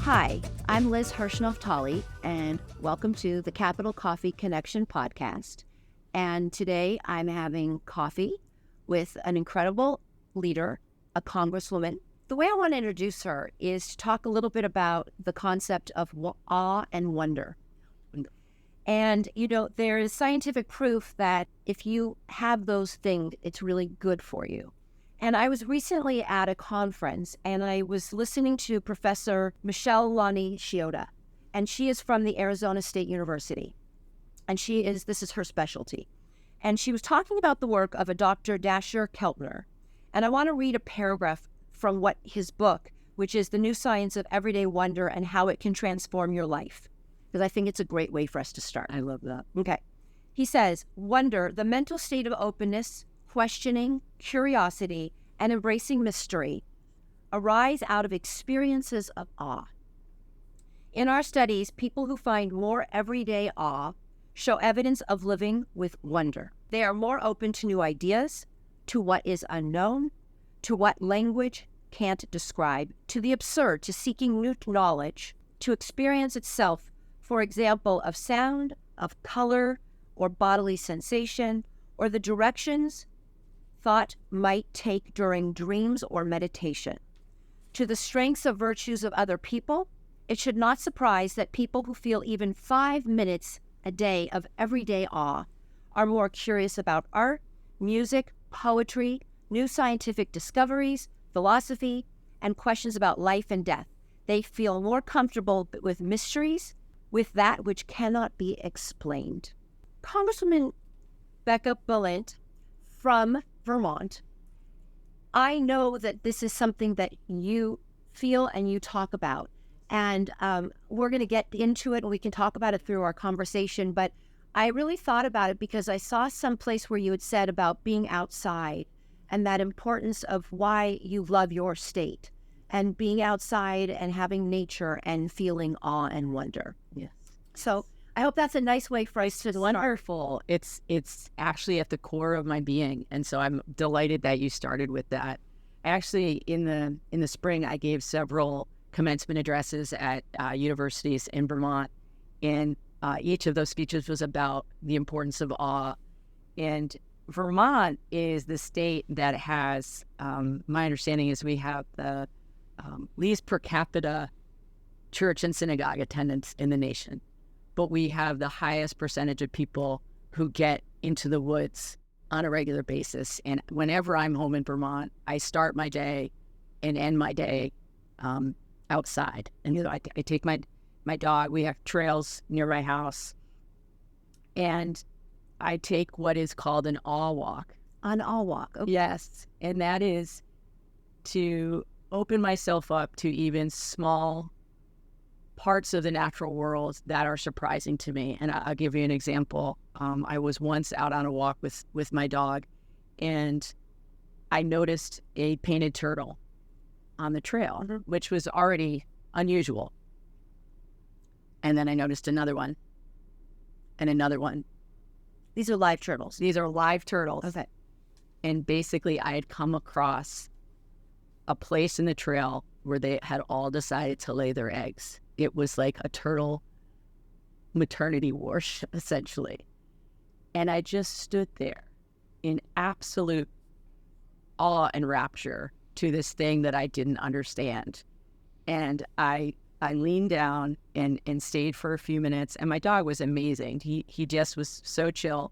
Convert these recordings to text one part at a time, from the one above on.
Hi, I'm Liz Hirsh Naftali, and welcome to the Capital Coffee Connection podcast. And today I'm having coffee with an incredible leader, a congresswoman. The way I want to introduce her is to talk a little bit about the concept of awe and wonder. And, there is scientific proof that if you have those things, it's really good for you. And I was recently at a conference, and I was listening to Professor Michelle Lonnie Chioda, and she is from the Arizona State University. And this is her specialty. And she was talking about the work of a Dr. Dasher Keltner. And I want to read a paragraph from his book, which is The New Science of Everyday Wonder and How It Can Transform Your Life, because I think it's a great way for us to start. I love that. Okay. He says, wonder, the mental state of openness, questioning, curiosity, and embracing mystery, arise out of experiences of awe. In our studies, people who find more everyday awe show evidence of living with wonder. They are more open to new ideas, to what is unknown, to what language can't describe, to the absurd, to seeking new knowledge, to experience itself, for example, of sound, of color, or bodily sensation, or the directions thought might take during dreams or meditation. To the strengths of virtues of other people, it should not surprise that people who feel even 5 minutes a day of everyday awe are more curious about art, music, poetry, new scientific discoveries, philosophy, and questions about life and death. They feel more comfortable with mysteries, with that which cannot be explained. Congresswoman Becca Balint from Vermont, I know that this is something that you feel and you talk about, and we're going to get into it and we can talk about it through our conversation, but I really thought about it because I saw some place where you had said about being outside and that importance of why you love your state and being outside and having nature and feeling awe and wonder. Yes. So I hope that's a nice way for us to start. Wonderful. It's actually at the core of my being, and so I'm delighted that you started with that. Actually, in the spring, I gave several commencement addresses at universities in Vermont, and each of those speeches was about the importance of awe. And Vermont is the state that has, my understanding is we have the least per capita church and synagogue attendance in the nation. But we have the highest percentage of people who get into the woods on a regular basis. And whenever I'm home in Vermont, I start my day and end my day outside. And I take my dog. We have trails near my house. And I take what is called an awe walk. An awe walk. Okay. Yes. And that is to open myself up to even small parts of the natural world that are surprising to me. And I'll give you an example. I was once out on a walk with my dog, and I noticed a painted turtle on the trail, which was already unusual. And then I noticed another one and another one. These are live turtles. These are live turtles. Okay. And basically I had come across a place in the trail where they had all decided to lay their eggs. It was like a turtle maternity ward, essentially. And I just stood there in absolute awe and rapture to this thing that I didn't understand. And I leaned down and stayed for a few minutes, and my dog was amazing. He just was so chill.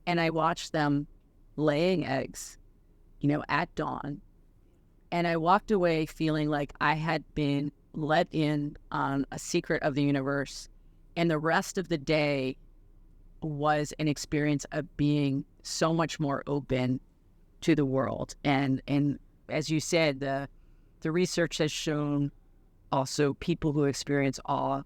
And I watched them laying eggs, at dawn. And I walked away feeling like I had been let in on a secret of the universe, and the rest of the day was an experience of being so much more open to the world. And as you said, the research has shown also people who experience awe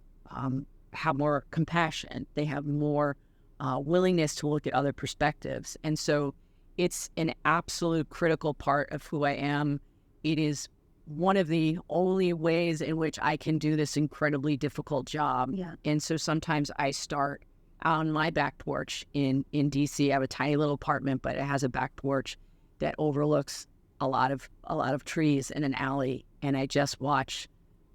have more compassion. They have more willingness to look at other perspectives. And so it's an absolute critical part of who I am. It is one of the only ways in which I can do this incredibly difficult job. Yeah. And so sometimes I start on my back porch in DC. I have a tiny little apartment, but it has a back porch that overlooks a lot of trees in an alley. And I just watch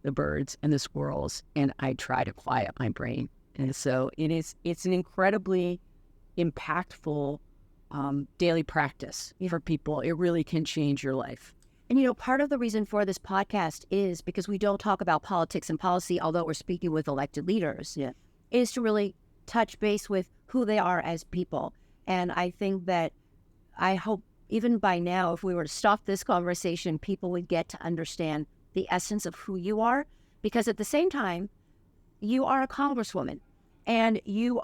the birds and the squirrels, and I try to quiet my brain. And so it's an incredibly impactful daily practice for people. It really can change your life. And, part of the reason for this podcast is because we don't talk about politics and policy, although we're speaking with elected leaders, is to really touch base with who they are as people. And I think that I hope even by now, if we were to stop this conversation, people would get to understand the essence of who you are. Because at the same time, you are a congresswoman, and you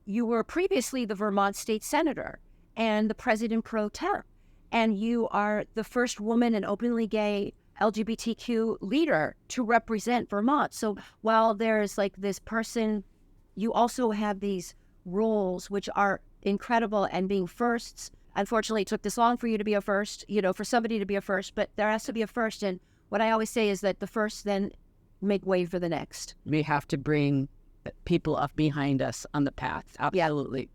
were previously the Vermont state senator and the president pro tem. And you are the first woman and openly gay LGBTQ leader to represent Vermont. So while there's like this person, you also have these roles which are incredible, and being firsts. Unfortunately, it took this long for you to be a first, for somebody to be a first, but there has to be a first. And what I always say is that the first then make way for the next. We have to bring people up behind us on the path. Absolutely.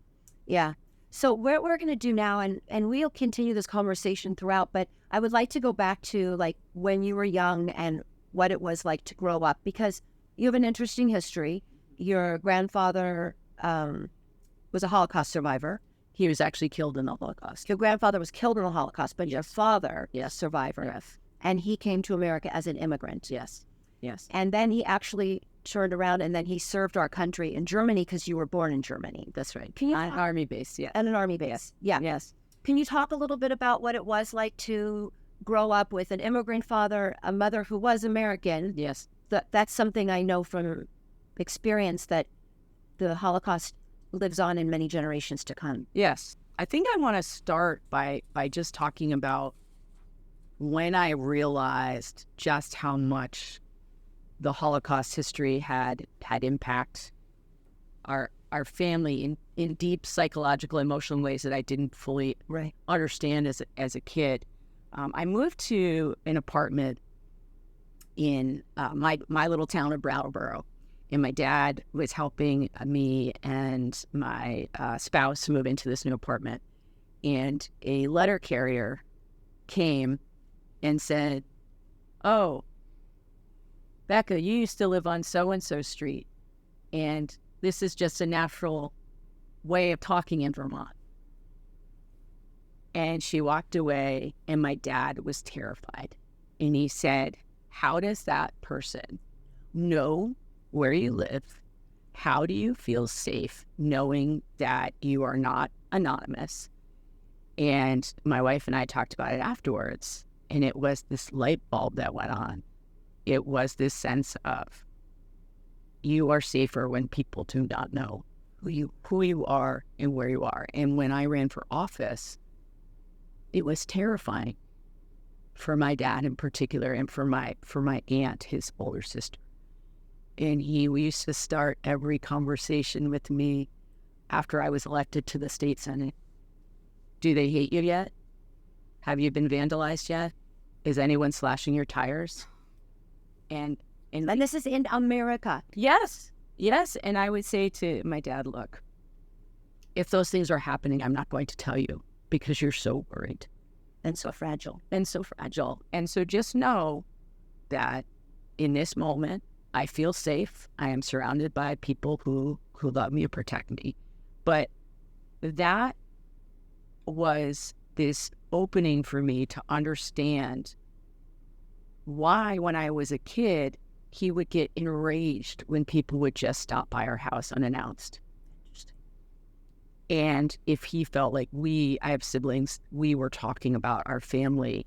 Yeah. So what we're going to do now, and we'll continue this conversation throughout, but I would like to go back to like when you were young and what it was like to grow up, because you have an interesting history. Your grandfather was a Holocaust survivor. He was actually killed in the Holocaust. Your grandfather was killed in the Holocaust, but your father, Yes. survivor. Yes. And he came to America as an immigrant. Yes. Yes. And then he actually turned around and then he served our country in Germany because you were born in Germany. That's right. Can you On an army base, yeah. At an army base. Yeah. Yes. Can you talk a little bit about what it was like to grow up with an immigrant father, a mother who was American? Yes. That's something I know from experience, that the Holocaust lives on in many generations to come. Yes. I think I want to start by just talking about when I realized just how much the Holocaust history had impact our family in deep psychological, emotional ways that I didn't fully understand as a kid. I moved to an apartment in my little town of Brattleboro, and my dad was helping me and my spouse move into this new apartment. And a letter carrier came and said, "Oh, Becca, you used to live on so-and-so street, and this is just a natural way of talking in Vermont." And she walked away, and my dad was terrified. And he said, "How does that person know where you live? How do you feel safe knowing that you are not anonymous?" And my wife and I talked about it afterwards, and it was this light bulb that went on. It was this sense of, you are safer when people do not know who you are and where you are. And when I ran for office, it was terrifying for my dad in particular, and for my aunt, his older sister. And we used to start every conversation with me after I was elected to the state senate. Do they hate you yet? Have you been vandalized yet? Is anyone slashing your tires? And this is in America. Yes. And I would say to my dad, look, if those things are happening, I'm not going to tell you because you're so worried. And so fragile. And so just know that in this moment, I feel safe. I am surrounded by people who love me and protect me. But that was this opening for me to understand why, when I was a kid, he would get enraged when people would just stop by our house unannounced. And if he felt like I have siblings, we were talking about our family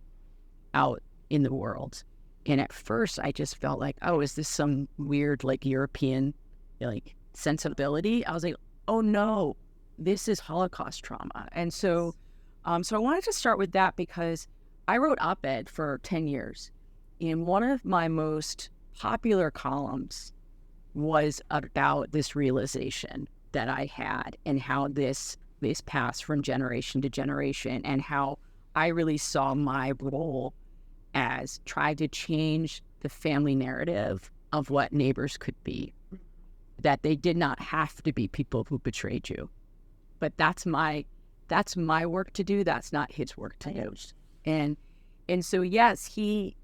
out in the world. And at first I just felt like, oh, is this some weird like European like sensibility? I was like, oh no, this is Holocaust trauma. And so I wanted to start with that because I wrote op-ed for 10 years. And one of my most popular columns was about this realization that I had, and how this passed from generation to generation, and how I really saw my role as trying to change the family narrative of what neighbors could be, that they did not have to be people who betrayed you. But that's my work to do. That's not his work to do. And so, yes, he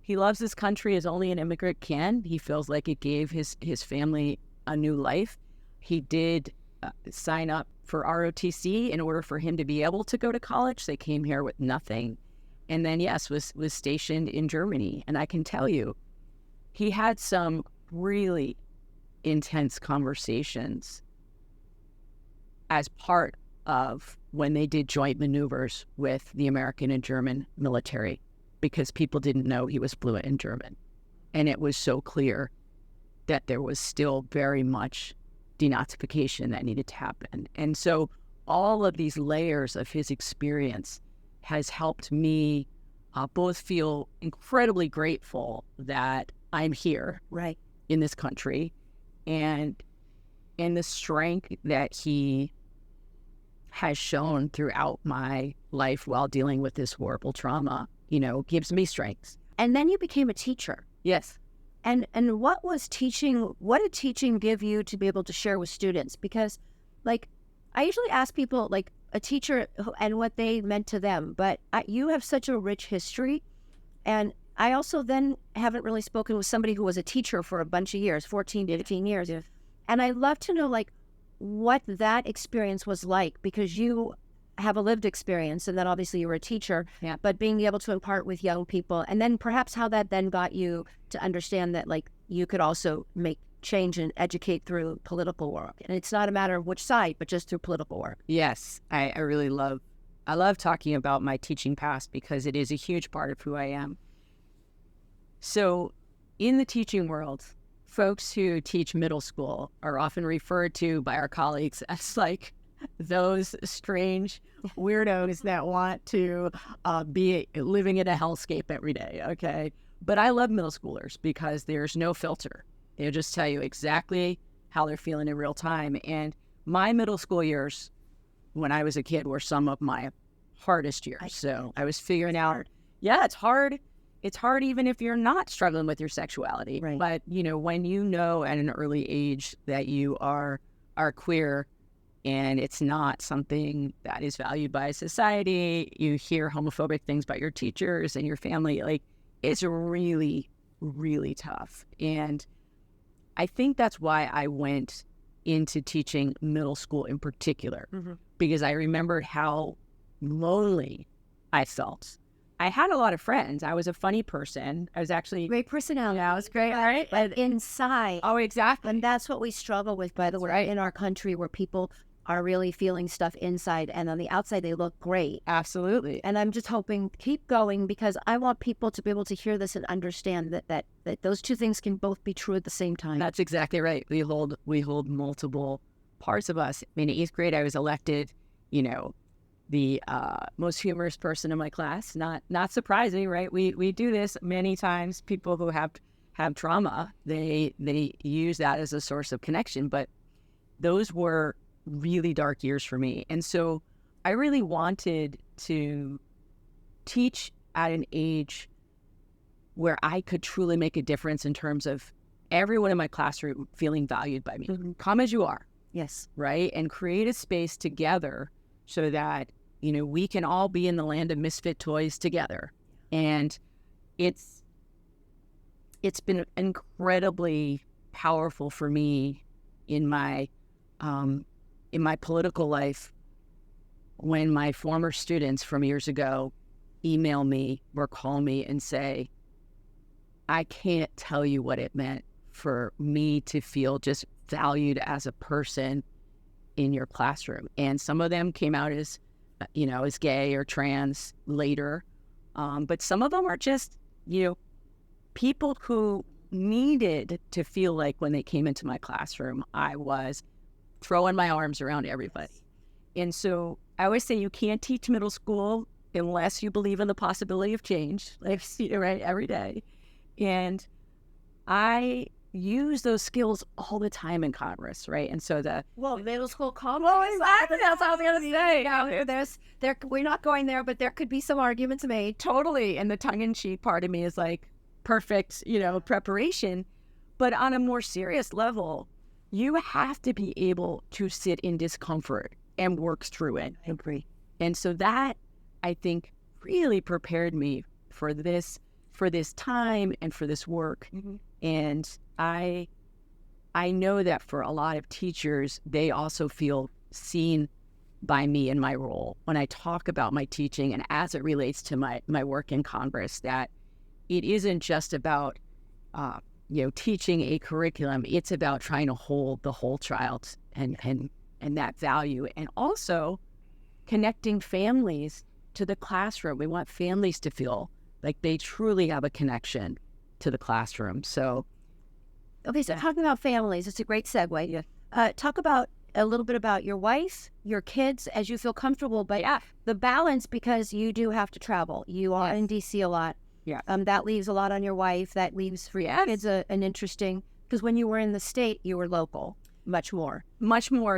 He loves this country as only an immigrant can. He feels like it gave his family a new life. He did sign up for ROTC in order for him to be able to go to college. They came here with nothing. And then, yes, was stationed in Germany. And I can tell you, he had some really intense conversations as part of when they did joint maneuvers with the American and German military, because people didn't know he was fluent in German. And it was so clear that there was still very much denazification that needed to happen. And so all of these layers of his experience has helped me both feel incredibly grateful that I'm here in this country, and the strength that he has shown throughout my life while dealing with this horrible trauma, gives me strength. And then you became a teacher. Yes. And what did teaching give you to be able to share with students? Because, I usually ask people, a teacher and what they meant to them, but you have such a rich history. And I also then haven't really spoken with somebody who was a teacher for a bunch of years, 14, 15 years. Yeah. And I'd love to know, what that experience was like, because you have a lived experience, and then obviously you were a teacher, but being able to impart with young people, and then perhaps how that then got you to understand that you could also make change and educate through political work. And it's not a matter of which side, but just through political work. Yes, I really love talking about my teaching past, because it is a huge part of who I am. So in the teaching world, folks who teach middle school are often referred to by our colleagues as those strange weirdos that want to be living in a hellscape every day, okay? But I love middle schoolers because there's no filter. They'll just tell you exactly how they're feeling in real time. And my middle school years when I was a kid were some of my hardest years. So I was figuring out, it's hard. It's hard even if you're not struggling with your sexuality. Right. But, when you know at an early age that you are queer, and it's not something that is valued by society, you hear homophobic things about your teachers and your family, it's really, really tough. And I think that's why I went into teaching middle school in particular, because I remembered how lonely I felt. I had a lot of friends. I was a funny person. I was actually... Great personality. Yeah, I was great, right? But inside... Oh, exactly. And that's what we struggle with, by the way, in our country, where people are really feeling stuff inside, and on the outside they look great. Absolutely. And I'm just hoping, keep going, because I want people to be able to hear this and understand that those two things can both be true at the same time. That's exactly right. We hold multiple parts of us. In 8th grade, I was elected, the most humorous person in my class. Not surprising, right? We do this many times. People who have trauma, they use that as a source of connection. But those were really dark years for me. And so I really wanted to teach at an age where I could truly make a difference in terms of everyone in my classroom feeling valued by me. Come as you are. Yes. Right? And create a space together so that, we can all be in the land of misfit toys together. And it's been incredibly powerful for me in my political life when my former students from years ago email me or call me and say, I can't tell you what it meant for me to feel just valued as a person in your classroom. And some of them came out as gay or trans later. But some of them are just, people who needed to feel like when they came into my classroom, I was throwing my arms around everybody. And so I always say you can't teach middle school unless you believe in the possibility of change, right, every day. And I use those skills all the time in Congress, right? And so middle school Congress. Well, exactly. That's what I was going to say. We're not going there, but there could be some arguments made. Totally. And the tongue-in-cheek part of me is perfect, preparation. But on a more serious level, you have to be able to sit in discomfort and work through it. I agree. And so that, I think, really prepared me for this for this time and for this work. And I know that for a lot of teachers, they also feel seen by me in my role when I talk about my teaching and as it relates to my work in Congress, that it isn't just about teaching a curriculum. It's about trying to hold the whole child and that value, and also connecting families to the classroom. We want families to feel like they truly have a connection to the classroom. So, okay, so talking about families, it's a great segue. Yeah. Talk about a little bit about your wife, your kids, as you feel comfortable, but the balance, because you do have to travel. You are in DC a lot. Yeah. That leaves a lot on your wife. That leaves for your kids an interesting, because when you were in the state, you were local. Much more,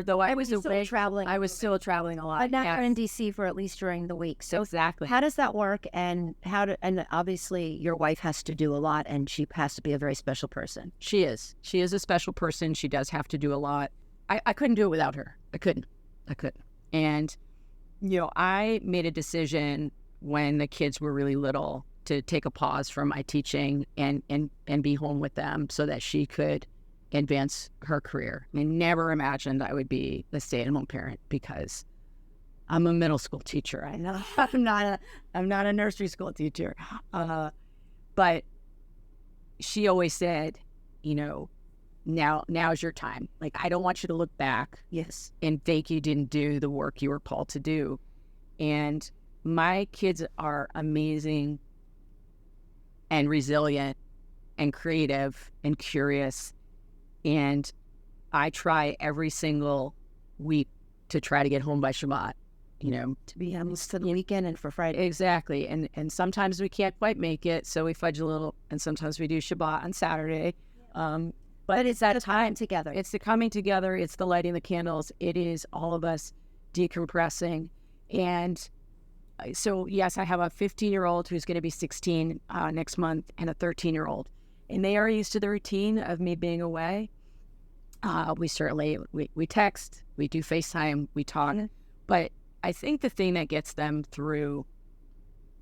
though I was still traveling. I was still traveling a lot. But now you're in DC for at least during the week. So exactly. How does that work? And and obviously your wife has to do a lot, and she has to be a very special person. She is a special person. She does have to do a lot. I couldn't do it without her. I couldn't. And, I made a decision when the kids were really little to take a pause from my teaching and be home with them so that she could advance her career. I never imagined I would be a stay-at-home parent because I'm a middle school teacher. I know I'm not a nursery school teacher. But she always said, now's your time. Like, I don't want you to look back and think you didn't do the work you were called to do. And my kids are amazing and resilient and creative and curious. And I try every single week to try to get home by Shabbat, to be home for the weekend and for Friday. Exactly. And sometimes we can't quite make it, so we fudge a little, and sometimes we do Shabbat on Saturday. But it's that time together. It's the coming together. It's the lighting the candles. It is all of us decompressing. And so, yes, I have a 15-year-old who's going to be 16 next month, and a 13-year-old. And they are used to the routine of me being away. We certainly, we text, we do FaceTime, we talk. But I think the thing that gets them through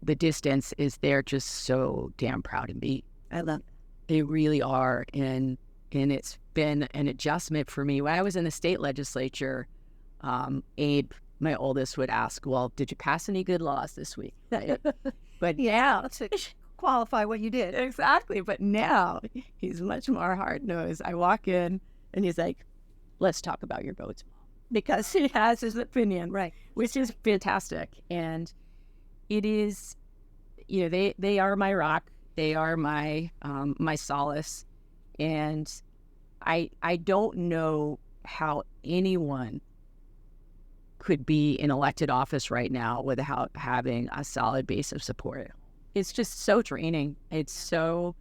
the distance is they're just so damn proud of me. I love it. They really are. And it's been an adjustment for me. When I was in the state legislature, Abe, my oldest, would ask, well, did you pass any good laws this week? But yeah, to qualify what you did. Exactly. But now he's much more hard-nosed. I walk in and he's like, let's talk about your votes, Mom. Because he has his opinion, right? Which is fantastic. And it is, they are my rock. They are my my solace. And I don't know how anyone could be in elected office right now without having a solid base of support. It's just so draining. It's so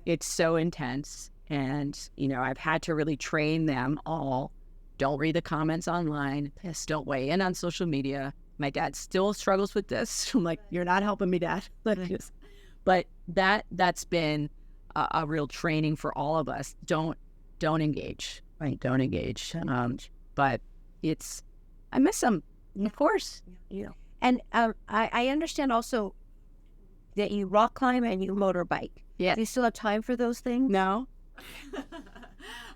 intense. And, I've had to really train them all. Don't read the comments online. Don't weigh in on social media. My dad still struggles with this. I'm like, you're not helping me, Dad. But that's been a real training for all of us. Don't engage. Right? Don't engage. But I miss them, of course. And I understand also that you rock climb and you motorbike. Yeah. Do you still have time for those things? No.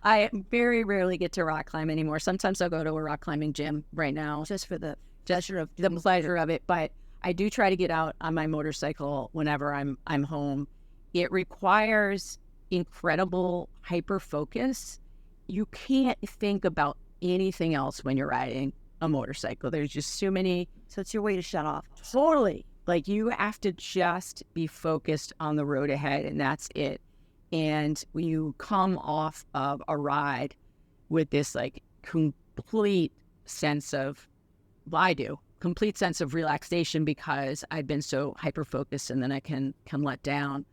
I very rarely get to rock climb anymore. Sometimes I'll go to a rock climbing gym right now. Just for the pleasure of it. But I do try to get out on my motorcycle whenever I'm home. It requires incredible hyper focus. You can't think about anything else when you're riding a motorcycle. There's just so many. So it's your way to shut off. Totally. Like, you have to just be focused on the road ahead, and that's it. And when you come off of a ride with this complete sense of, complete sense of relaxation because I've been so hyper-focused, and then I can let down.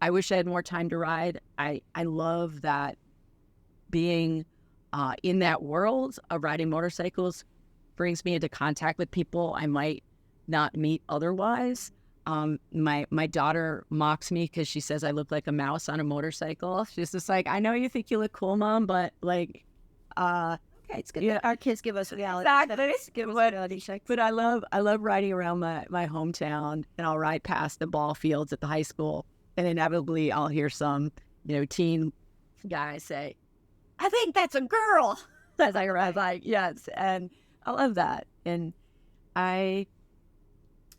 I wish I had more time to ride. I love that being in that world of riding motorcycles brings me into contact with people I might not meet otherwise. My daughter mocks me because she says I look like a mouse on a motorcycle. She's just like, I know you think you look cool, Mom, but okay, it's good. Yeah. Our kids give us reality. Exactly. But I love riding around my hometown, and I'll ride past the ball fields at the high school And inevitably I'll hear some, teen guy say, I think that's a girl. As I was like, yes. And I love that. And I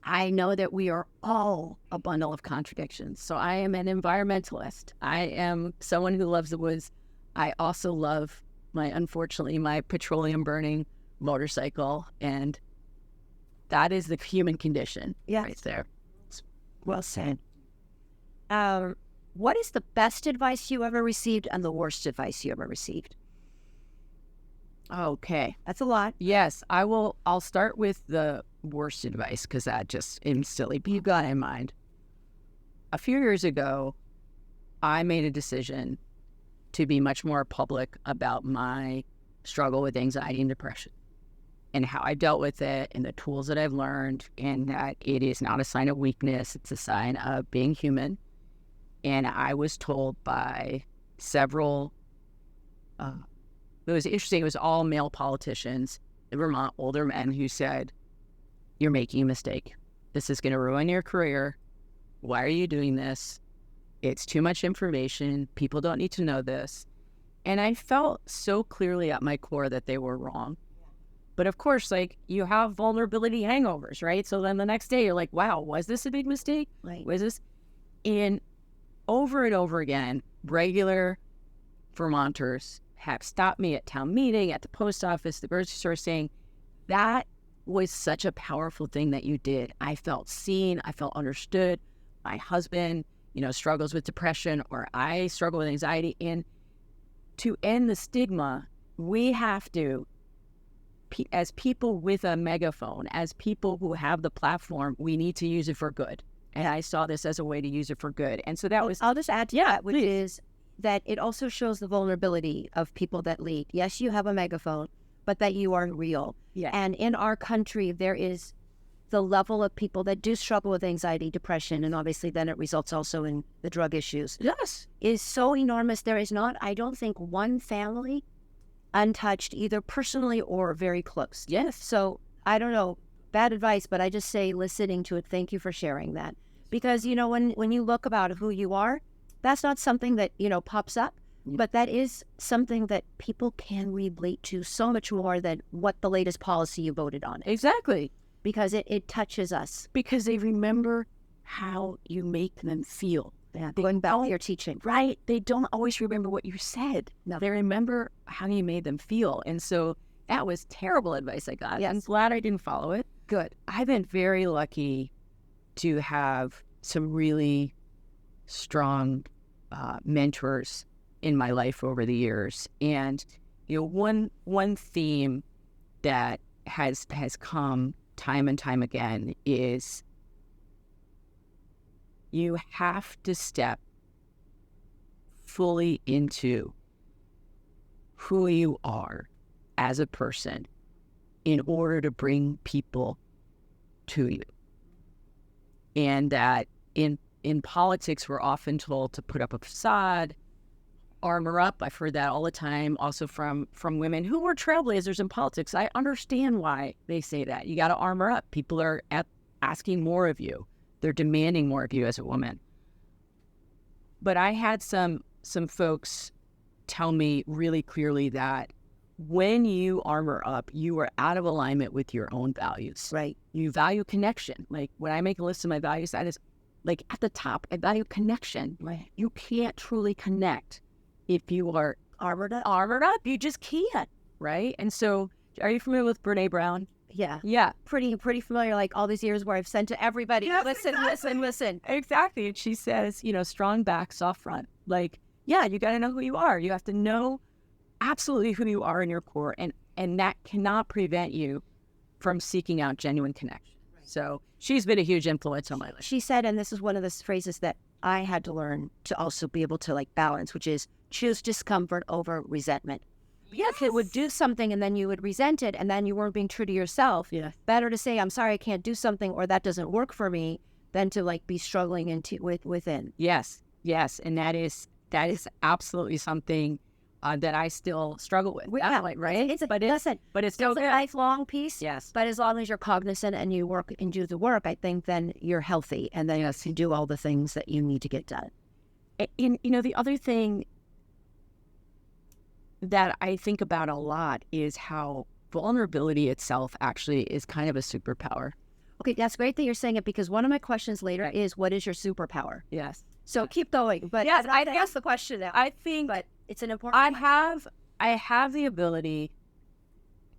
know that we are all a bundle of contradictions. So I am an environmentalist. I am someone who loves the woods. I also love unfortunately, my petroleum burning motorcycle. And that is the human condition right there. Well said. What is the best advice you ever received and the worst advice you ever received? Okay. That's a lot. Yes, I'll start with the worst advice because that just instantly you got in mind. A few years ago, I made a decision to be much more public about my struggle with anxiety and depression and how I dealt with it and the tools that I've learned, and that it is not a sign of weakness. It's a sign of being human. And I was told by several, it was interesting, it was all male politicians in Vermont, older men, who said, you're making a mistake. This is going to ruin your career. Why are you doing this? It's too much information. People don't need to know this. And I felt so clearly at my core that they were wrong. But of course, you have vulnerability hangovers, right? So then the next day you're like, wow, was this a big mistake? Right. Was this? And over and over again, regular Vermonters have stopped me at town meeting, at the post office, the grocery store, saying, that was such a powerful thing that you did. I felt seen. I felt understood. My husband, struggles with depression, or I struggle with anxiety. And to end the stigma, we have to, as people with a megaphone, as people who have the platform, we need to use it for good. And I saw this as a way to use it for good. And so that was... I'll just add to that, which is that it also shows the vulnerability of people that lead. Yes, you have a megaphone, but that you are real. Yeah. And in our country, there is the level of people that do struggle with anxiety, depression, and obviously then it results also in the drug issues. Yes. Is so enormous. There is not, I don't think, one family untouched, either personally or very close. Yes. So I don't know, bad advice, but I just say listening to it, thank you for sharing that. Because, when you look about who you are, that's not something that, pops up, but that is something that people can relate to so much more than what the latest policy you voted on is. Exactly. Because it touches us. Because they remember how you make them feel. Yeah, going back to your teaching. Right. They don't always remember what you said. No. They remember how you made them feel. And so that was terrible advice I got. Yes. I'm glad I didn't follow it. Good. I've been very lucky to have some really strong mentors in my life over the years. And, one theme that has come time and time again is you have to step fully into who you are as a person in order to bring people to you. And that in politics, we're often told to put up a facade, armor up. I've heard that all the time, also from women who were trailblazers in politics. I understand why they say that. You got to armor up. People are asking more of you. They're demanding more of you as a woman. But I had some folks tell me really clearly that when you armor up, you are out of alignment with your own values. Right. You value connection. When I make a list of my values, that is at the top. I value connection. Right. You can't truly connect if you are Armored up. You just can't. Right. And so, are you familiar with Brene Brown? Yeah. Yeah. Pretty familiar, all these years where I've sent to everybody, Yes, listen. Exactly. And she says, strong back, soft front. You got to know who you are. You have to know absolutely who you are in your core. And that cannot prevent you from seeking out genuine connection. Right. So she's been a huge influence on my life. She said, and this is one of the phrases that I had to learn to also be able to balance, which is choose discomfort over resentment. Yes. If it would do something and then you would resent it and then you weren't being true to yourself, better to say, I'm sorry, I can't do something, or that doesn't work for me, than to be struggling within. Yes. And that is absolutely something that I still struggle with. Yeah, Right? It's but it's still a good. lifelong piece. Yes. But as long as you're cognizant and you work and do the work, I think then you're healthy, and then you can do all the things that you need to get done. And, the other thing that I think about a lot is how vulnerability itself actually is kind of a superpower. Okay, that's great that you're saying it, because one of my questions later is, what is your superpower? Yes. So keep going. But Yes, I ask the question now. I think But it's an important I have the ability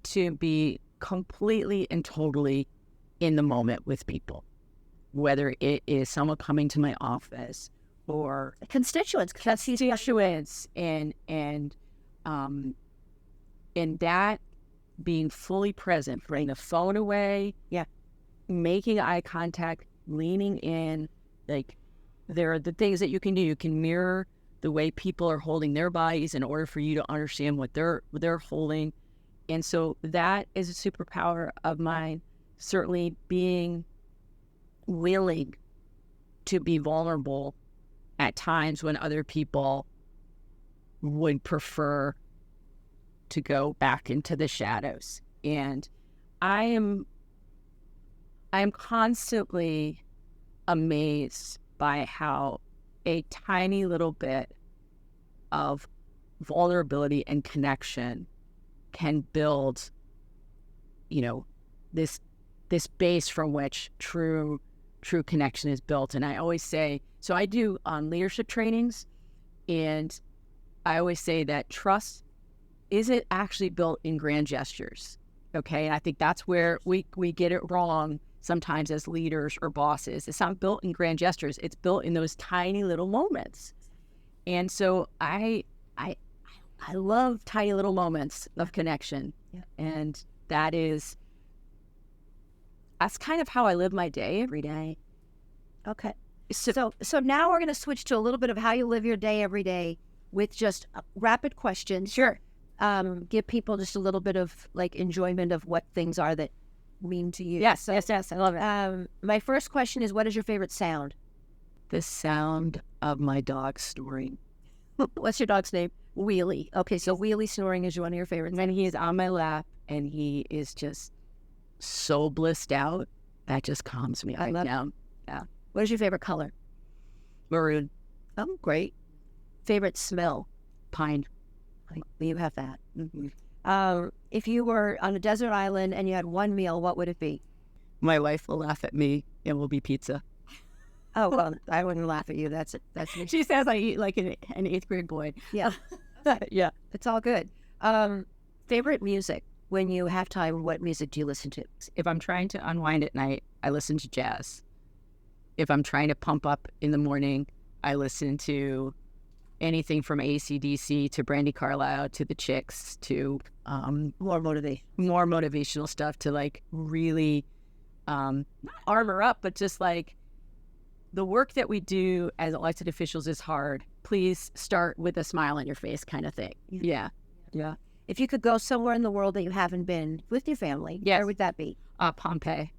to be completely and totally in the moment with people, whether it is someone coming to my office or constituents. and that being fully present, putting the phone away, making eye contact, leaning in. Like, there are the things that you can do. You can mirror the way people are holding their bodies in order for you to understand what they're holding. And so that is a superpower of mine. Certainly being willing to be vulnerable at times when other people would prefer to go back into the shadows. And I am constantly amazed by how a tiny little bit of vulnerability and connection can build, this base from which true connection is built. And I always say, so I do leadership trainings, and I always say that trust isn't actually built in grand gestures. Okay. And I think that's where we get it wrong sometimes as leaders or bosses. It's not built in grand gestures. It's built in those tiny little moments. And so I love tiny little moments of connection. Yeah. And that's kind of how I live my day every day. Okay. So now we're going to switch to a little bit of how you live your day every day with just rapid questions. Sure. Give people just a little bit of enjoyment of what things are that mean to you. Yes, yes, I love it. My first question is, what is your favorite sound? The sound of my dog snoring. What's your dog's name? Wheelie. Okay, so Wheelie snoring is one of your favorites. When he is on my lap and he is just so blissed out, that just calms me right down. Yeah. What is your favorite color? Maroon. Oh, great. Favorite smell? Pine. You have that. Mm-hmm. If you were on a desert island and you had one meal, what would it be? My wife will laugh at me. It will be pizza. Oh, well, I wouldn't laugh at you. That's me. She says I eat like an 8th grade boy. Yeah. Yeah. It's all good. Favorite music? When you have time, what music do you listen to? If I'm trying to unwind at night, I listen to jazz. If I'm trying to pump up in the morning, I listen to anything from AC/DC to Brandy Carlisle to the Chicks to More motivational stuff to really not armor up, but just the work that we do as elected officials is hard. Please start with a smile on your face kind of thing. Yeah. If you could go somewhere in the world that you haven't been with your family, yes. Where would that be? Pompeii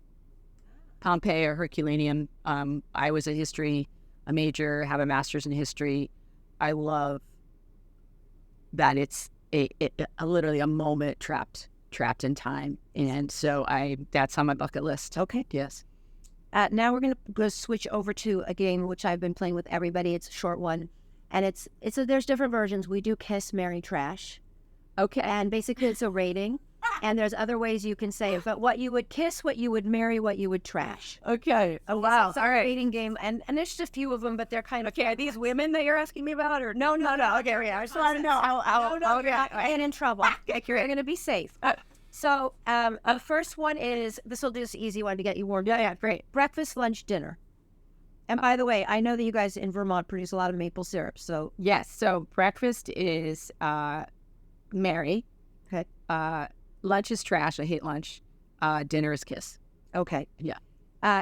or Herculaneum. I was a major, have a master's in history. I love that it's literally a moment trapped in time. And so that's on my bucket list. Okay. Yes. Now we're going to go switch over to a game which I've been playing with everybody. It's a short one. And there's different versions. We do kiss, marry, trash. Okay. And basically it's a rating. And there's other ways you can say it. But what you would kiss, what you would marry, what you would trash. Okay. Oh, wow. It's a rating game. And there's just a few of them, but they're kind of... Okay, are these women that you're asking me about? Or no. Okay, yeah. I just want to know how I get in trouble. Okay, You're going to be safe. So the first one is... This will be this easy one to get you warmed up. Yeah, great. Breakfast, lunch, dinner. And by the way, I know that you guys in Vermont produce a lot of maple syrup, so... Yes, so breakfast is marry. Okay. Lunch is trash. I hate lunch. Dinner is kiss. Okay. Yeah.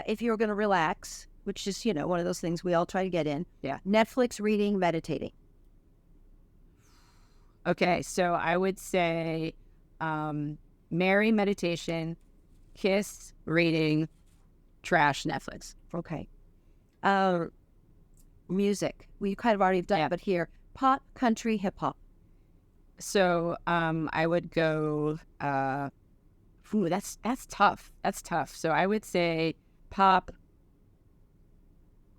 If you're going to relax, which is, one of those things we all try to get in. Yeah. Netflix, reading, meditating. Okay, so I would say marry, meditation, kiss, reading, trash, Netflix. Okay. Music. We kind of already have done it, but here, pop, country, hip-hop. So I would go, that's tough. That's tough. So I would say pop,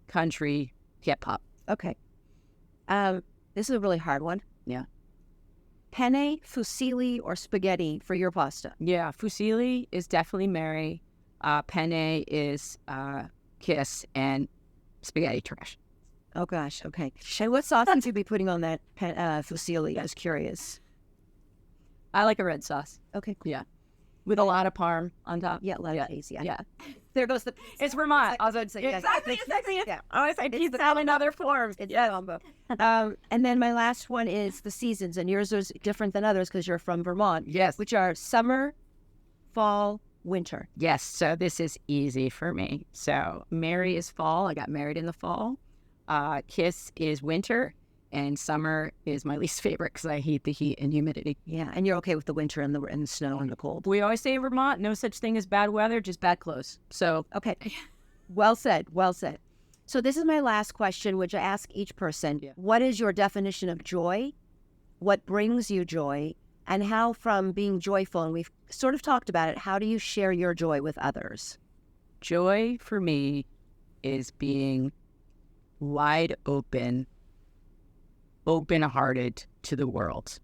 country, hip hop. Okay. This is a really hard one. Yeah. Penne, fusilli, or spaghetti for your pasta? Yeah. Fusilli is definitely Mary. Penne is Kiss, and spaghetti trash. Oh, gosh. Okay. Shay, what sauce would you be putting on that fusilli? I was curious. I like a red sauce. Okay. Cool. Yeah. With a lot of parm on top. Yeah, a lot of cheese. Yeah. Yeah. There goes the... It's Vermont. I was about to say, yes. Exactly. Yeah. Oh, I said he's having other forms. It's combo. And then my last one is the seasons, and yours is different than others because you're from Vermont. Yes. Which are summer, fall, winter. Yes. So this is easy for me. So Mary is fall. I got married in the fall. Kiss is winter, and summer is my least favorite because I hate the heat and humidity. Yeah, and you're okay with the winter and the snow and the cold. We always say in Vermont, no such thing as bad weather, just bad clothes. So okay, well said, well said. So this is my last question, which I ask each person. Yeah. What is your definition of joy? What brings you joy? And how, from being joyful, and we've sort of talked about it, how do you share your joy with others? Joy for me is being wide open, open-hearted to the world.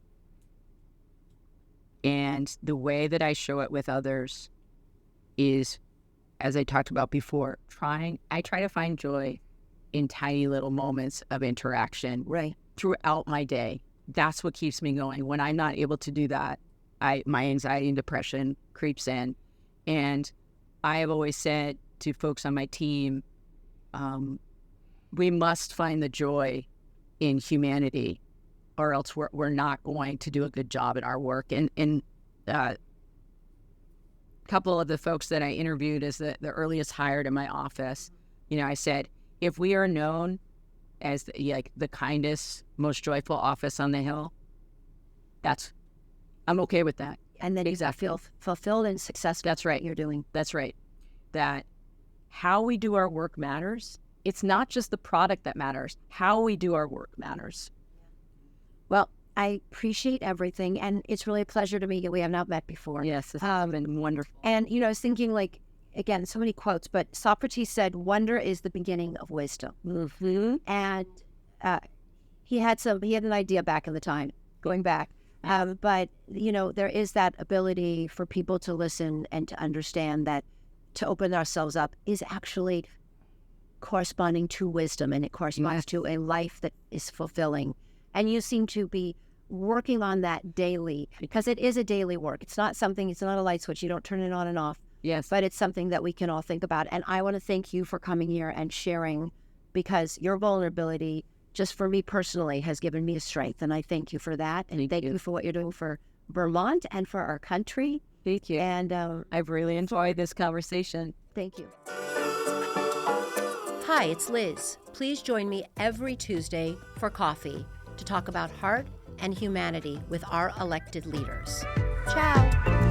And the way that I show it with others is, as I talked about before, I try to find joy in tiny little moments of interaction throughout my day. That's what keeps me going. When I'm not able to do that, my anxiety and depression creeps in. And I have always said to folks on my team, we must find the joy in humanity, or else we're not going to do a good job at our work. And a couple of the folks that I interviewed as the earliest hired in my office, I said, if we are known as the kindest, most joyful office on the Hill, I'm okay with that. And then exactly. You feel fulfilled and successful. That's right. You're doing. That's right. That how we do our work matters. It's not just the product that matters. How we do our work matters. Well, I appreciate everything, and it's really a pleasure to meet you. We have not met before. Yes, this has been wonderful. And, I was thinking, again, so many quotes, but Socrates said, wonder is the beginning of wisdom. Mm-hmm. And he had an idea back in the time, going back. But, there is that ability for people to listen and to understand that to open ourselves up is actually corresponding to wisdom, and it corresponds to a life that is fulfilling. And you seem to be working on that daily, because it is a daily work. It's not a light switch. You don't turn it on and off. Yes. But it's something that we can all think about. And I want to thank you for coming here and sharing, because your vulnerability, just for me personally, has given me a strength. And I thank you for that. And thank you for what you're doing for Vermont and for our country. Thank you. And I've really enjoyed this conversation. Thank you. Hi, it's Liz. Please join me every Tuesday for coffee to talk about heart and humanity with our elected leaders. Ciao.